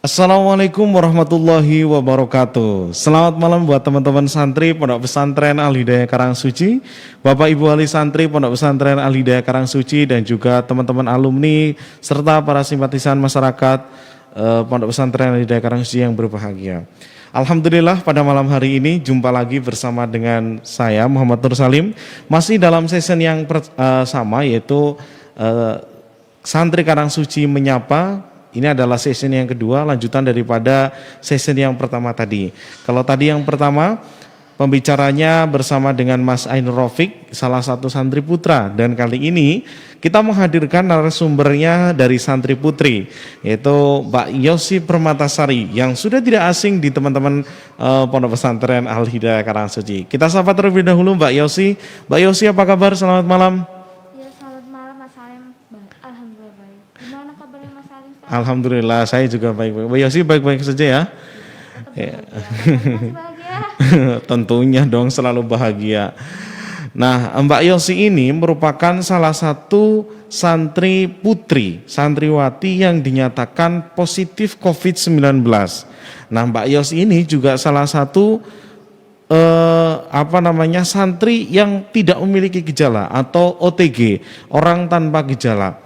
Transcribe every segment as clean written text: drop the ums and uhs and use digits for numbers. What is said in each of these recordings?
Assalamualaikum warahmatullahi wabarakatuh. Selamat malam buat teman-teman santri Pondok Pesantren Al Hidayah Karangsuci, Bapak Ibu wali santri Pondok Pesantren Al Hidayah Karangsuci, dan juga teman-teman alumni serta para simpatisan masyarakat Pondok Pesantren Al Hidayah Karangsuci yang berbahagia. Alhamdulillah pada malam hari ini jumpa lagi bersama dengan saya Muhammad Nur Salim, masih dalam session yang sama, yaitu Santri Karangsuci Menyapa. Ini adalah session yang kedua, lanjutan daripada session yang pertama tadi. Kalau tadi yang pertama, pembicaranya bersama dengan Mas Ainur Rafiq, salah satu santri putra. Dan kali ini kita menghadirkan narasumbernya dari santri putri, yaitu Mbak Yosi Permatasari, yang sudah tidak asing di teman-teman Pondok Pesantren Al Hidayah Karangsuci. Kita sapa terlebih dahulu Mbak Yosi. Mbak Yosi, apa kabar? Selamat malam. Alhamdulillah, saya juga baik-baik. Mbak Yosi baik-baik saja ya? Ya. Tentunya dong, selalu bahagia. Nah, Mbak Yosi ini merupakan salah satu santri putri, santriwati yang dinyatakan positif COVID-19. Nah, Mbak Yosi ini juga salah satu santri yang tidak memiliki gejala atau OTG, orang tanpa gejala.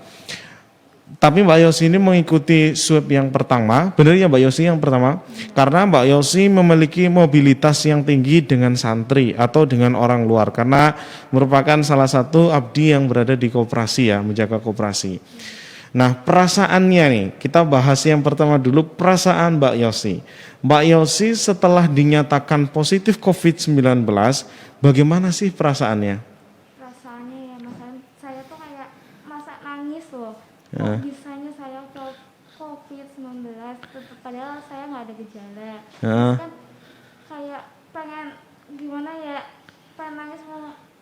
Tapi Mbak Yosi ini mengikuti swab yang pertama, benar ya Mbak Yosi yang pertama? Karena Mbak Yosi memiliki mobilitas yang tinggi dengan santri atau dengan orang luar, karena merupakan salah satu abdi yang berada di koperasi ya, menjaga koperasi. Nah, perasaannya nih, kita bahas yang pertama dulu, perasaan Mbak Yosi. Mbak Yosi setelah dinyatakan positif COVID-19, bagaimana sih perasaannya? Kok bisanya saya COVID-19 padahal saya nggak ada gejala. Kan kayak pengen gimana ya, pengen nangis,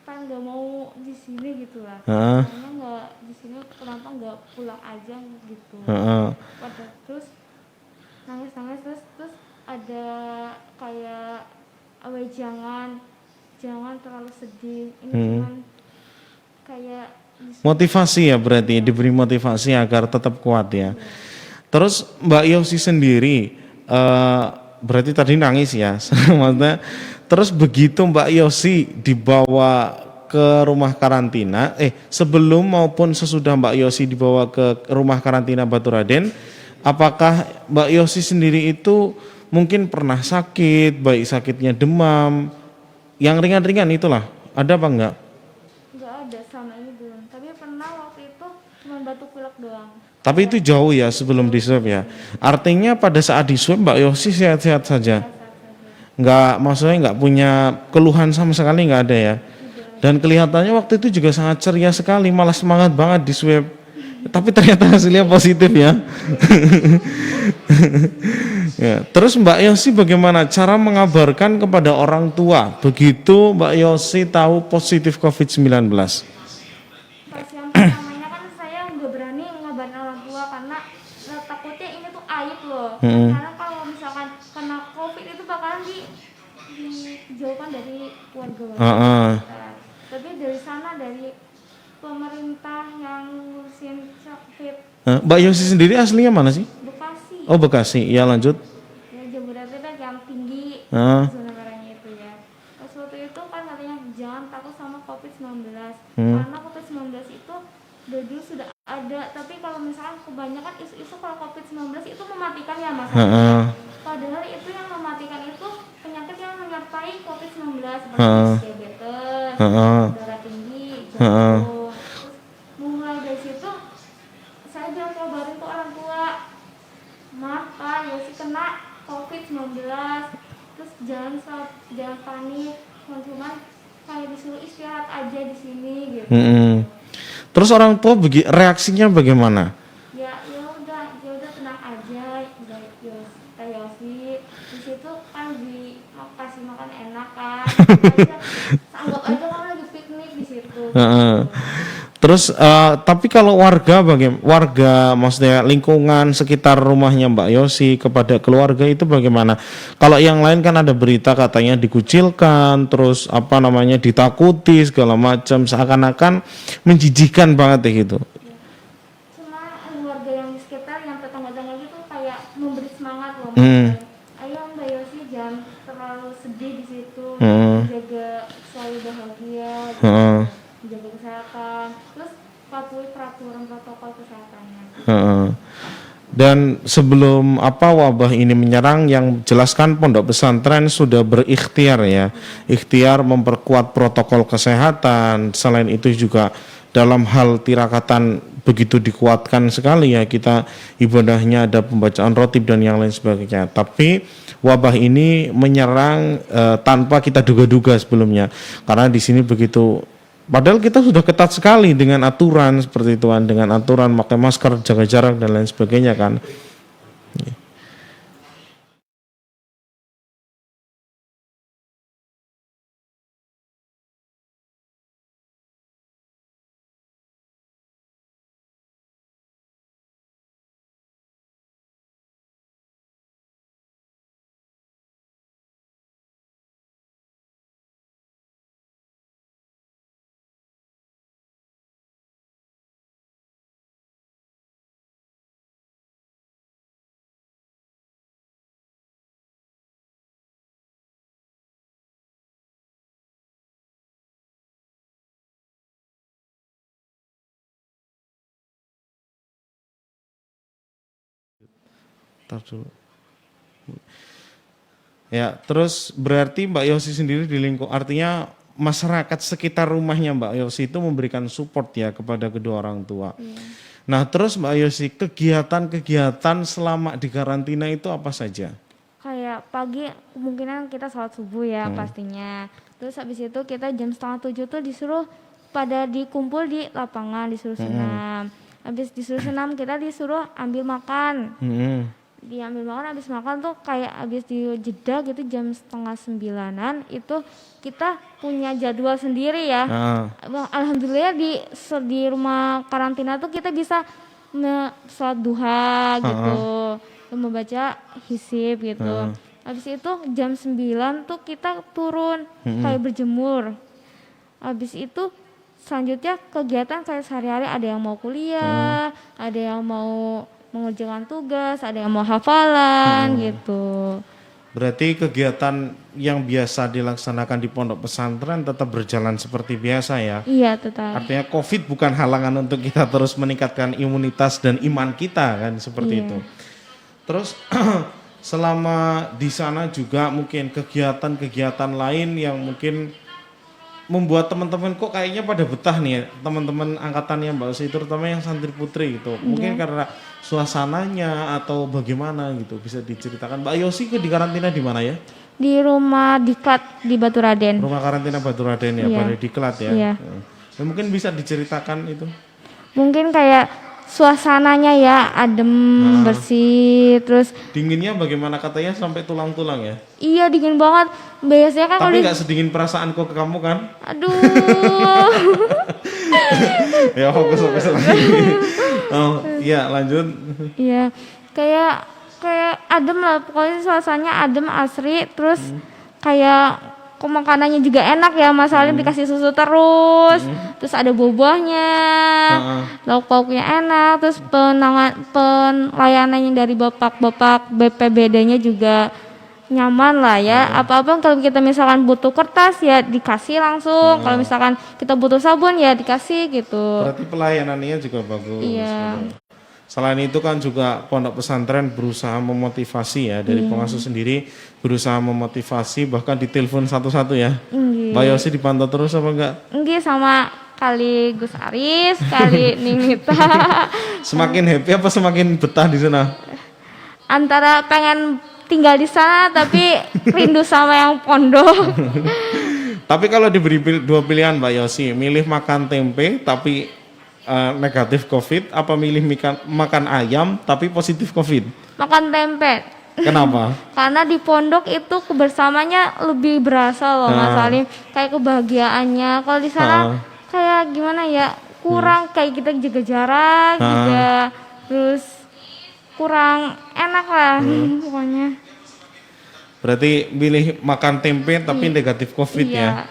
pengen nggak mau di sini gitu lah. Pengen nggak di sini, kenapa nggak pulang aja gitu. Terus nangis terus ada kayak jangan terlalu sedih, ini cuman kayak motivasi ya, berarti diberi motivasi agar tetap kuat ya. Terus Mbak Yosi sendiri berarti tadi nangis ya, maksudnya. Terus begitu Mbak Yosi dibawa ke rumah karantina, sebelum maupun sesudah Mbak Yosi dibawa ke rumah karantina Baturaden, apakah Mbak Yosi sendiri itu mungkin pernah sakit, baik sakitnya demam, yang ringan-ringan itulah, ada apa enggak? Batuk pilek doang. Tapi itu jauh ya sebelum di swab ya. Artinya pada saat di swab Mbak Yosi sehat-sehat saja. Maksudnya nggak punya keluhan sama sekali, nggak ada ya. Dan kelihatannya waktu itu juga sangat ceria sekali, malah semangat banget di swab. Tapi ternyata hasilnya positif ya. Ya. Terus Mbak Yosi bagaimana cara mengabarkan kepada orang tua begitu Mbak Yosi tahu positif COVID-19? Karena kalau misalkan kena COVID itu bakalan dijauhkan dari keluarga. Tapi dari sana, dari pemerintah yang ngurusin COVID. Mbak Yosi sendiri aslinya mana sih? Bekasi. Oh, Bekasi. Ya, lanjut. Ya, Jabodetabek yang tinggi zona merahnya itu ya. Pas waktu itu kan katanya jangan takut sama COVID-19. Karena COVID-19 itu dari dulu sudah ada, tapi kalau misalkan kebanyakan isu-isu kalau COVID-19 itu mematikan ya Mas. Padahal itu yang mematikan itu penyakit yang menyertai COVID-19 seperti diabetes, darah tinggi, jantung. Terus mulai dari situ saya bilang kabarin ke orang tua, maaf Pak, Yosi kena COVID-19. Terus jangan panik, cuman kayak disuruh istirahat aja di sini gitu. Terus orang tua reaksinya bagaimana? Ya udah tenang aja, Yosi. Di situ kan kasih makan enak kan. Anggap aja kan lagi piknik di situ. Terus tapi kalau warga maksudnya lingkungan sekitar rumahnya Mbak Yosi kepada keluarga itu bagaimana? Kalau yang lain kan ada berita katanya dikucilkan, terus ditakuti segala macam, seakan-akan menjijikan banget gitu. Cuma warga yang di sekitar, yang tetangga Ayo Mbak Yosi jangan terlalu sedih di situ, jaga selalu bahagia, jaga kesehatan, terus patuhi peraturan protokol kesehatannya. Dan sebelum wabah ini menyerang, yang jelaskan pondok pesantren sudah berikhtiar ya, ikhtiar memperkuat protokol kesehatan. Selain itu juga dalam hal tirakatan begitu dikuatkan sekali ya, kita ibadahnya ada pembacaan rotib dan yang lain sebagainya. Tapi wabah ini menyerang tanpa kita duga-duga sebelumnya, karena di sini begitu. Padahal kita sudah ketat sekali dengan aturan seperti itu kan, dengan aturan pakai masker, jaga jarak dan lain sebagainya kan. Ntar dulu. Ya, terus berarti Mbak Yosi sendiri di lingkup, artinya masyarakat sekitar rumahnya Mbak Yosi itu memberikan support ya kepada kedua orang tua. Nah, terus Mbak Yosi, kegiatan-kegiatan selama di karantina itu apa saja? Kayak pagi kemungkinan kita sholat subuh ya pastinya. Terus habis itu kita jam 6:30 tuh disuruh pada dikumpul di lapangan, disuruh senam. Habis disuruh senam kita disuruh ambil makan. Diambil makan, habis makan tuh kayak habis di jeda gitu jam 8:30-an itu kita punya jadwal sendiri ya. Alhamdulillah di rumah karantina tuh kita bisa sholat duha gitu, membaca hisib gitu. Habis itu jam 9 tuh kita turun kayak berjemur. Habis itu selanjutnya kegiatan kayak sehari-hari, ada yang mau kuliah, ada yang mau mengerjakan tugas, ada yang mau hafalan gitu. Berarti kegiatan yang biasa dilaksanakan di pondok pesantren tetap berjalan seperti biasa ya? Iya, tetap. Artinya COVID bukan halangan untuk kita terus meningkatkan imunitas dan iman kita kan, seperti itu. Terus selama di sana juga mungkin kegiatan-kegiatan lain yang mungkin membuat teman-teman kok kayaknya pada betah nih ya, teman-teman angkatannya Mbak Yosi, terutama yang santri putri gitu. Mungkin karena suasananya atau bagaimana gitu, bisa diceritakan. Mbak Yosi di karantina di mana ya? Di rumah Diklat di Baturaden. Rumah karantina Baturaden ya, pada Diklat ya. Iya. Ya, mungkin bisa diceritakan itu. Mungkin kayak suasananya ya adem, bersih, terus dinginnya bagaimana, katanya sampai tulang-tulang ya? Iya, dingin banget. Biasanya kan tapi nggak sedingin perasaanku ke kamu kan? Aduh. Ya fokus lagi. Oh iya, lanjut. Iya, kayak adem lah, pokoknya suasananya adem, asri, terus kayak kok makanannya juga enak ya, masalahnya dikasih susu terus, terus ada buah-buahnya, lauk pauknya enak, terus pelayanannya dari bapak-bapak BPBD-nya juga nyaman lah ya. Apa-apa kalau kita misalkan butuh kertas ya dikasih langsung, kalau misalkan kita butuh sabun ya dikasih gitu. Berarti pelayanannya juga bagus. Iya. Selain itu kan juga pondok pesantren berusaha memotivasi ya, dari pengasuh sendiri berusaha memotivasi, bahkan ditelepon satu-satu ya. Mbak Yosi dipantau terus apa enggak? Enggak, sama kali Gus Aris, kali Ninita. Semakin happy apa semakin betah di sana? Antara pengen tinggal di sana tapi rindu sama yang pondok. Tapi kalau diberi dua pilihan Mbak Yosi, milih makan tempe tapi negatif COVID, apa milih makan ayam tapi positif COVID? Makan tempe. Kenapa? Karena di pondok itu kebersamaannya lebih berasa loh Mas Salim, kayak kebahagiaannya. Kalau di sana kayak gimana ya, kurang, kayak kita jaga jarak juga, terus kurang enak lah pokoknya. Berarti pilih makan tempe tapi negatif COVID ya?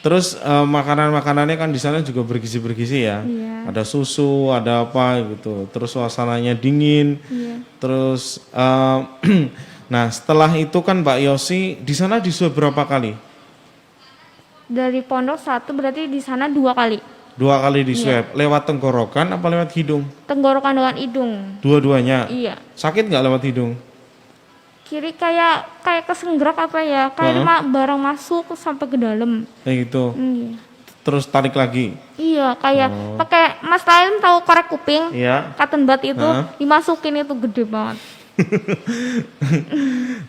Terus makanan-makanannya kan di sana juga bergizi-bergizi ya. Iya. Ada susu, ada apa gitu. Terus suasananya dingin. Iya. Terus nah setelah itu kan Mbak Yosi di sana diswab berapa kali? Dari pondok 1 berarti di sana 2 kali. 2 kali diswab. Lewat tenggorokan apa lewat hidung? Tenggorokan dengan hidung. Dua-duanya. Iya. Sakit nggak lewat hidung? Kiri kayak kesenggerak apa ya? Kayak barang masuk sampai ke dalam. Kayak gitu. Iya. Terus tarik lagi. Iya, kayak pakai Mas Lain tahu korek kuping? Iya. Cotton bud itu dimasukin itu gede banget.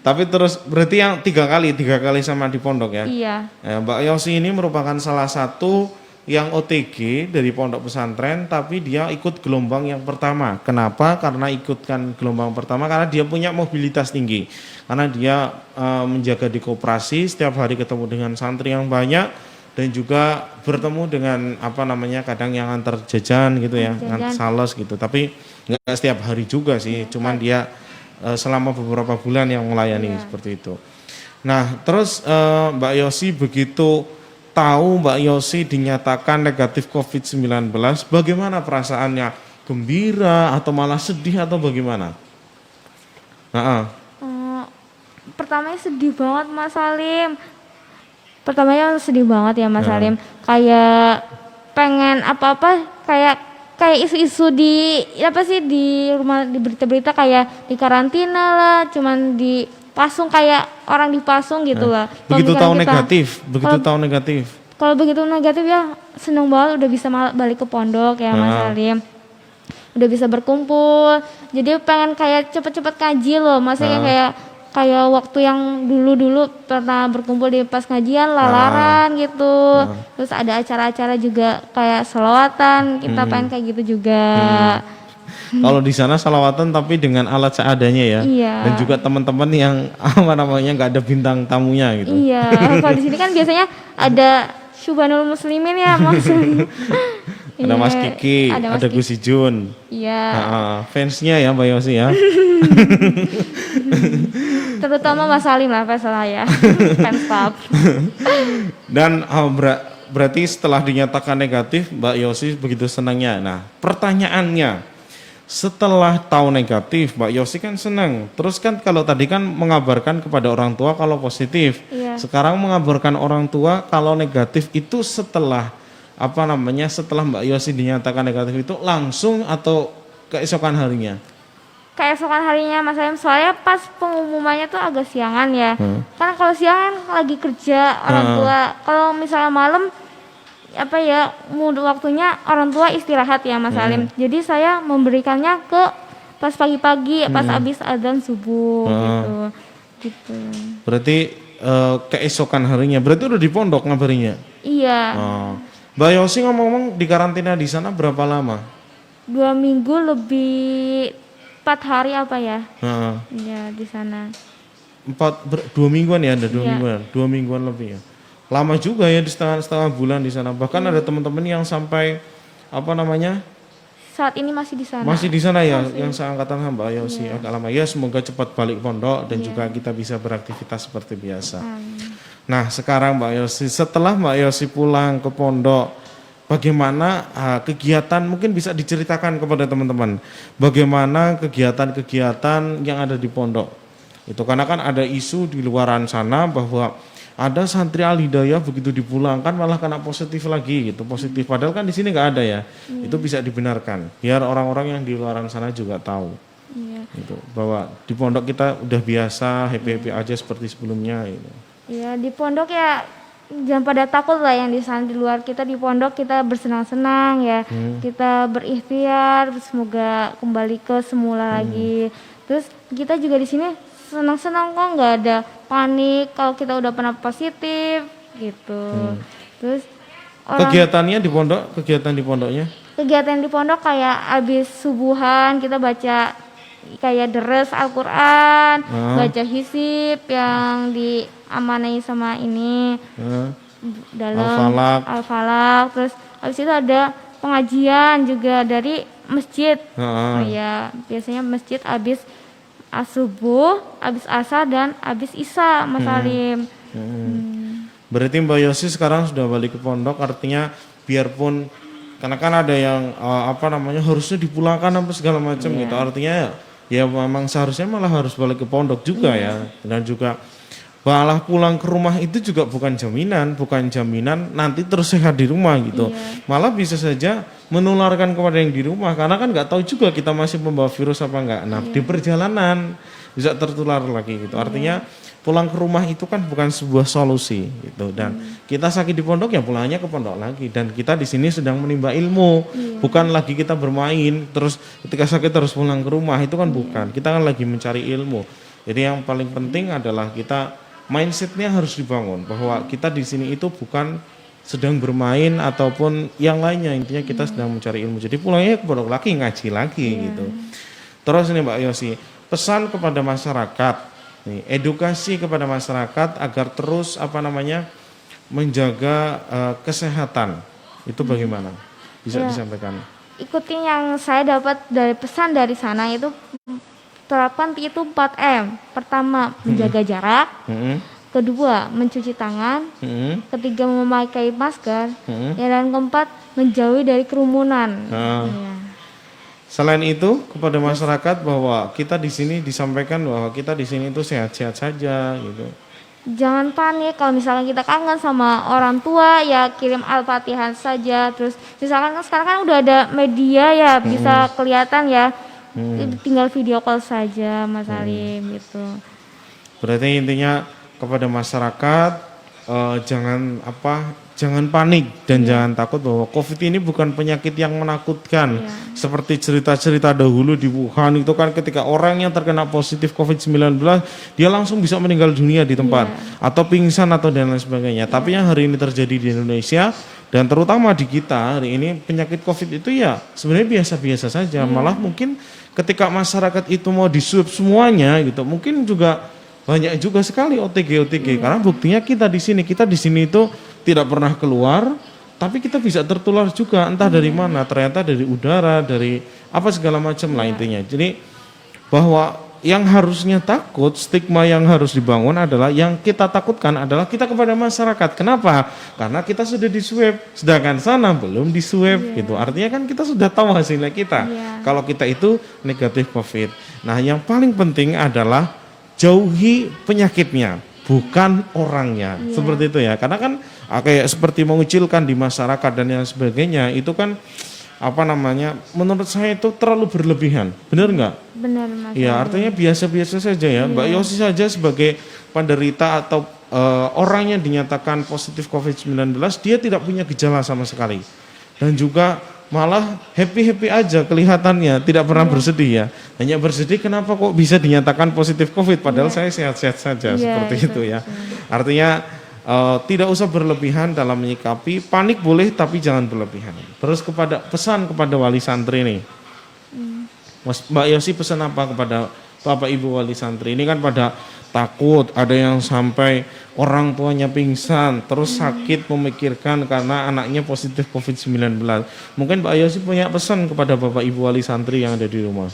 Tapi terus berarti yang tiga kali sama di pondok ya? Iya. Mbak Yosi ini merupakan salah satu yang OTG dari pondok pesantren, tapi dia ikut gelombang yang pertama. Kenapa? Karena ikutkan gelombang pertama karena dia punya mobilitas tinggi. Karena dia menjaga di koperasi, setiap hari ketemu dengan santri yang banyak dan juga bertemu dengan kadang yang antar jajan gitu ya, antar sales gitu. Tapi nggak setiap hari juga sih, cuman dia selama beberapa bulan yang melayani seperti itu. Nah, terus Mbak Yosi begitu tahu Mbak Yosi dinyatakan negatif COVID-19, bagaimana perasaannya? Gembira atau malah sedih atau bagaimana? Pertamanya sedih banget Mas Salim. Pertamanya sedih banget ya Mas Salim. Kayak pengen apa-apa kayak isu-isu di rumah, di berita-berita kayak di karantina lah, cuman dipasung kayak orang dipasung gitu lah. Begitu tahu negatif. Kalau begitu negatif ya seneng banget udah bisa balik ke pondok ya Mas Salim. Udah bisa berkumpul. Jadi pengen kayak cepet-cepet ngaji loh. Maksudnya kayak waktu yang dulu pernah berkumpul di pas ngajian lalaran gitu. Terus ada acara-acara juga kayak selawatan, kita pengen kayak gitu juga. Kalau di sana selawatan tapi dengan alat seadanya ya. Iya. Dan juga teman-teman yang nggak ada bintang tamunya gitu. Iya. Kalau di sini kan biasanya ada Syubhanul Muslimin ya Mas. Ada Mas Kiki, ada Gus Ijun. Iya. Fansnya ya Mbak Yosi ya. Terutama Mas Salim lah fans saya. Fans club. Dan berarti setelah dinyatakan negatif Mbak Yosi begitu senangnya. Nah pertanyaannya, setelah tahu negatif Mbak Yosi kan senang. Terus kan kalau tadi kan mengabarkan kepada orang tua kalau positif. Iya. Sekarang mengabarkan orang tua kalau negatif itu setelah setelah Mbak Yosi dinyatakan negatif itu langsung atau keesokan harinya? Keesokan harinya Mas Salim, soalnya pas pengumumannya tuh agak siangan ya. Karena kalau siangan lagi kerja orang tua. Kalau misalnya malam waktunya orang tua istirahat ya Mas Salim. Jadi saya memberikannya ke pas pagi-pagi, pas habis adzan subuh gitu. Berarti keesokan harinya, berarti udah di pondok ngabarinya? Iya. Mbak Yosi ngomong-ngomong di karantina di sana berapa lama? 2 minggu lebih 4 hari apa ya? Iya di sana. 2 mingguan ya, ada 2 mingguan, 2 mingguan lebih ya. Lama juga ya di setengah bulan di sana. Bahkan ada teman-teman yang sampai saat ini masih di sana. Masih di sana ya, yang seangkatan Mbak Yosi agak lama. Ya semoga cepat balik pondok dan juga kita bisa beraktivitas seperti biasa. Nah sekarang Mbak Yosi, setelah Mbak Yosi pulang ke pondok, bagaimana kegiatan, mungkin bisa diceritakan kepada teman-teman, bagaimana kegiatan-kegiatan yang ada di pondok itu, karena kan ada isu di luaran sana bahwa ada santri Al-Hidayah begitu dipulangkan malah kena positif lagi gitu, positif padahal kan di sini nggak ada ya. Itu bisa dibenarkan biar orang-orang yang di luaran sana juga tahu gitu, bahwa di pondok kita udah biasa happy aja seperti sebelumnya gitu. Iya di pondok ya jangan pada takut lah yang di sana, di luar kita di pondok kita bersenang-senang ya. Kita berikhtiar semoga kembali ke semula lagi. Terus kita juga di sini senang-senang kok, nggak ada panik kalau kita udah pernah positif gitu. Terus kegiatan di pondoknya? Kegiatan di pondok kayak abis subuhan kita baca kayak deres Al-Quran, baca hisib yang diamanai sama ini dalam Al-Falaq. Terus habis itu ada pengajian juga dari masjid. Biasanya masjid habis subuh, habis asar dan habis isya Mas Salim. Berarti Mbak Yosi sekarang sudah balik ke pondok, artinya biarpun karena kan ada yang harusnya dipulangkan apa segala macam gitu. Artinya ya memang seharusnya malah harus balik ke pondok juga ya. Dan juga malah pulang ke rumah itu juga bukan jaminan nanti terus sehat di rumah gitu. Malah bisa saja menularkan kepada yang di rumah karena kan nggak tahu juga kita masih membawa virus apa enggak. Nah, di perjalanan bisa tertular lagi gitu. Artinya pulang ke rumah itu kan bukan sebuah solusi gitu. Dan kita sakit di pondok ya pulangnya ke pondok lagi, dan kita di sini sedang menimba ilmu. Bukan lagi kita bermain terus ketika sakit terus pulang ke rumah, itu kan bukan. Kita kan lagi mencari ilmu. Jadi yang paling penting adalah kita mindsetnya harus dibangun bahwa kita di sini itu bukan sedang bermain ataupun yang lainnya, intinya kita sedang mencari ilmu. Jadi pulangnya ke pondok lagi, ngaji lagi gitu. Terus ini Mbak Yosi, pesan kepada masyarakat, nih, edukasi kepada masyarakat agar terus menjaga kesehatan itu bagaimana? Bisa disampaikan? Ikutin yang saya dapat dari pesan dari sana itu, terapkan itu 4M. Pertama, menjaga jarak. Kedua, mencuci tangan. Ketiga, memakai masker. Dan keempat, menjauhi dari kerumunan. Selain itu kepada masyarakat bahwa kita di sini disampaikan bahwa kita di sini itu sehat-sehat saja gitu. Jangan panik kalau misalkan kita kangen sama orang tua, ya kirim Al-Fatihah saja. Terus misalkan sekarang kan udah ada media ya, bisa kelihatan ya. Tinggal video call saja Mas Salim gitu. Berarti intinya kepada masyarakat jangan panik dan jangan takut bahwa COVID ini bukan penyakit yang menakutkan. Seperti cerita-cerita dahulu di Wuhan itu kan ketika orang yang terkena positif COVID-19 dia langsung bisa meninggal dunia di tempat atau pingsan atau dan lain sebagainya. Tapi yang hari ini terjadi di Indonesia dan terutama di kita hari ini, penyakit COVID itu ya sebenarnya biasa-biasa saja. Malah mungkin ketika masyarakat itu mau diswab semuanya gitu, mungkin juga banyak juga sekali OTG karena buktinya kita di sini itu tidak pernah keluar, tapi kita bisa tertular juga entah dari mana, ternyata dari udara, dari apa segala macam lah intinya. Jadi bahwa yang harusnya takut, stigma yang harus dibangun adalah yang kita takutkan adalah kita kepada masyarakat. Kenapa? Karena kita sudah diswab, sedangkan sana belum diswab gitu. Artinya kan kita sudah tahu hasilnya kita. Kalau kita itu negatif COVID. Nah, yang paling penting adalah jauhi penyakitnya, bukan orangnya. Seperti itu ya. Karena kan kayak seperti mengucilkan di masyarakat dan yang sebagainya itu kan menurut saya itu terlalu berlebihan. Benar nggak? Benar Mas. Ya, artinya biasa-biasa saja ya. Mbak Yosi saja sebagai penderita atau orang yang dinyatakan positif COVID-19, dia tidak punya gejala sama sekali. Dan juga malah happy-happy aja kelihatannya, tidak pernah bersedih ya. Hanya bersedih kenapa kok bisa dinyatakan positif COVID padahal saya sehat-sehat saja, seperti itu ya. Artinya tidak usah berlebihan dalam menyikapi, panik boleh tapi jangan berlebihan. Terus pesan kepada wali santri nih. Mbak Yosi pesan apa kepada Bapak Ibu wali santri? Ini kan pada takut, ada yang sampai orang tuanya pingsan, terus sakit memikirkan karena anaknya positif COVID-19. Mungkin Mbak Yosi punya pesan kepada Bapak Ibu wali santri yang ada di rumah.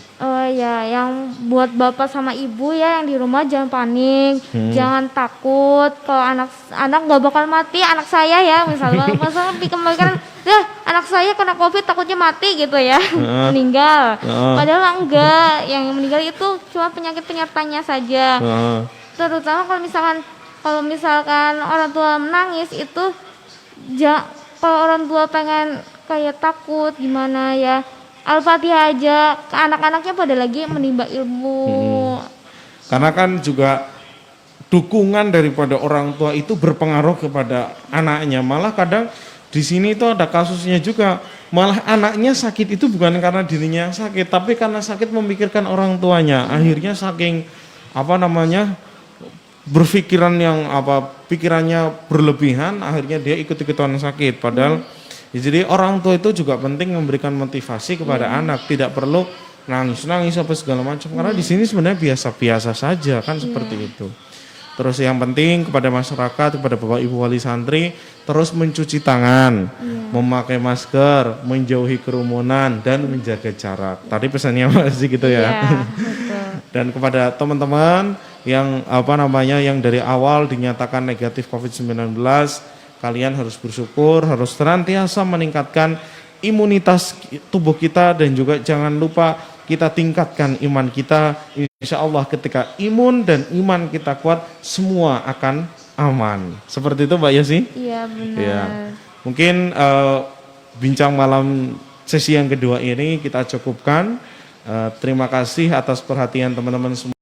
Yang buat bapak sama ibu ya yang di rumah jangan panik, jangan takut. Kalau anak nggak bakal mati, anak saya ya misalnya dikembalikan, anak saya kena COVID takutnya mati gitu ya, meninggal. Padahal enggak, yang meninggal itu cuma penyakit penyertanya saja. Terutama kalau misalkan orang tua menangis itu, kalau orang tua pengen kayak takut gimana ya, Al-Fatihah aja, ke anak-anaknya pada lagi menimba ilmu. Karena kan juga dukungan daripada orang tua itu berpengaruh kepada anaknya. Malah kadang di sini itu ada kasusnya juga, malah anaknya sakit itu bukan karena dirinya sakit, tapi karena sakit memikirkan orang tuanya. Akhirnya saking berpikiran pikirannya berlebihan, akhirnya dia ikut-ikutan sakit. Padahal jadi orang tua itu juga penting memberikan motivasi kepada anak, tidak perlu nangis apa segala macam. Karena di sini sebenarnya biasa-biasa saja kan seperti itu. Terus yang penting kepada masyarakat, kepada Bapak Ibu wali santri, terus mencuci tangan, memakai masker, menjauhi kerumunan dan menjaga jarak. Tadi pesannya masih gitu ya. Betul. Dan kepada teman-teman yang yang dari awal dinyatakan negatif COVID-19, kalian harus bersyukur, harus senantiasa meningkatkan imunitas tubuh kita, dan juga jangan lupa kita tingkatkan iman kita. Insya Allah ketika imun dan iman kita kuat, semua akan aman. Seperti itu Mbak Yasi? Iya benar. Ya. Mungkin bincang malam sesi yang kedua ini kita cukupkan. Terima kasih atas perhatian teman-teman semua.